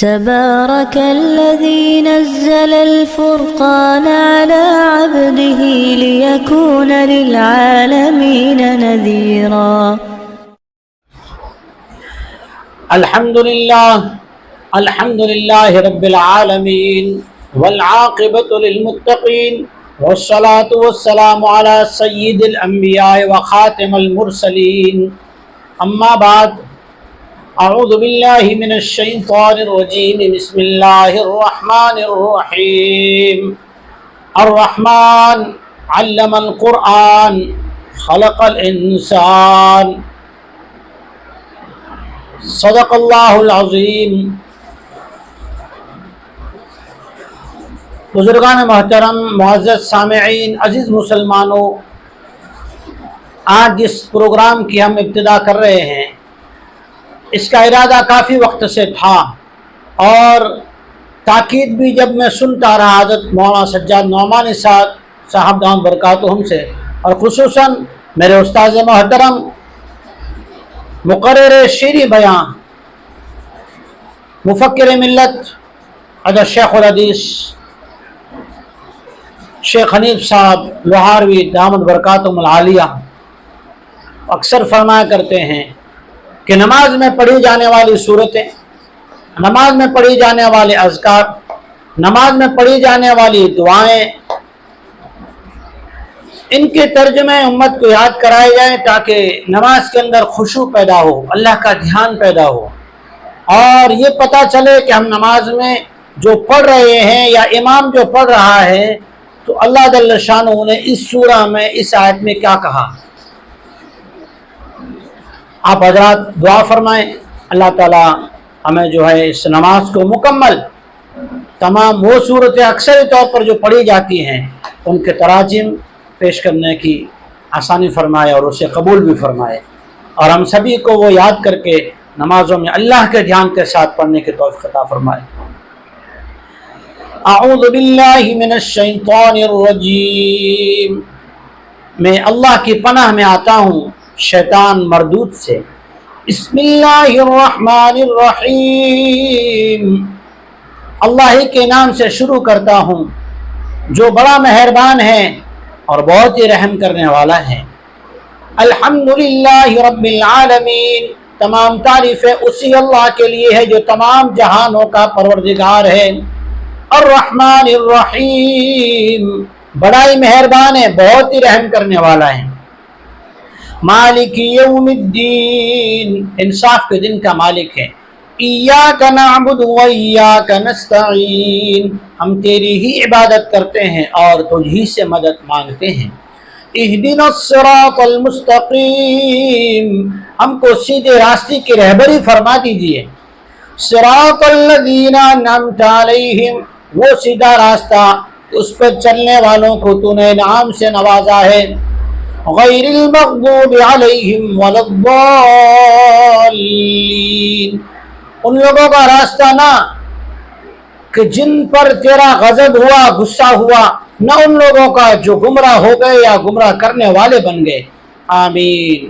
تبارك الذي نزل الفرقان على عبده ليكون للعالمين نذيرا. الحمد لله رب العالمين والعاقبة للمتقين والصلاة والسلام على سيد الأنبياء وخاتم المرسلين. أما بعد، أعوذ بالله من الشيطان الرجيم. بسم الله الرحمن الرحيم. الرحمن علم القرآن خلق الإنسان. صدق اللہ العظیم. بزرگان محترم، معزز سامعین، عزیز مسلمانوں، آج جس پروگرام کی ہم ابتدا کر رہے ہیں، اس کا ارادہ کافی وقت سے تھا، اور تاکید بھی جب میں سنتا رہا حضرت مولانا سجاد نعمانی صاحب دامت برکاتہم سے، اور خصوصاً میرے استاذ محترم مقرر شیریں بیان مفکر ملت حضرت شیخ الحدیث شیخ حنیف صاحب لوہاروی دامت برکاتہم العالیہ اکثر فرمایا کرتے ہیں کہ نماز میں پڑھی جانے والی صورتیں، نماز میں پڑھی جانے والے اذکار، نماز میں پڑھی جانے والی دعائیں، ان کے ترجمے امت کو یاد کرائے جائیں تاکہ نماز کے اندر خشوع پیدا ہو، اللہ کا دھیان پیدا ہو، اور یہ پتہ چلے کہ ہم نماز میں جو پڑھ رہے ہیں یا امام جو پڑھ رہا ہے تو اللہ جل شانہ نے اس سورہ میں، اس آیت میں کیا کہا. آپ حضرات دعا فرمائیں، اللہ تعالیٰ ہمیں جو ہے اس نماز کو مکمل تمام وہ صورتیں اکثر طور پر جو پڑھی جاتی ہیں ان کے تراجم پیش کرنے کی آسانی فرمائے اور اسے قبول بھی فرمائے، اور ہم سبھی کو وہ یاد کر کے نمازوں میں اللہ کے دھیان کے ساتھ پڑھنے کی توفیق عطا فرمائے. اعوذ باللہ من الشیطان الرجیم. میں اللہ کی پناہ میں آتا ہوں شیطان مردود سے. بسم اللہ الرحمن الرحیم. اللہ ہی کے نام سے شروع کرتا ہوں جو بڑا مہربان ہے اور بہت ہی رحم کرنے والا ہے. الحمدللہ رب العالمین. تمام تعریفیں اسی اللہ کے لیے ہے جو تمام جہانوں کا پروردگار ہے. الرحمن الرحیم. بڑا ہی مہربان ہے، بہت ہی رحم کرنے والا ہے. مالک یوم الدین. انصاف کے دن کا مالک ہے. ایاک نعبد و ایاک نستعین. ہم تیری ہی عبادت کرتے ہیں اور تجھی سے مدد مانگتے ہیں. اہدنا الصراط المستقیم. ہم کو سیدھے راستے کی رہبری فرما دیجیے. صراط الذین انعمت علیہم. وہ سیدھا راستہ اس پر چلنے والوں کو تو نے انعام سے نوازا ہے. غیر المغضوب علیہم ولا الضالین. ان لوگوں کا راستہ نہ کہ جن پر تیرا غضب ہوا، غصہ ہوا، نہ ان لوگوں کا جو گمراہ ہو گئے یا گمراہ کرنے والے بن گئے. آمین.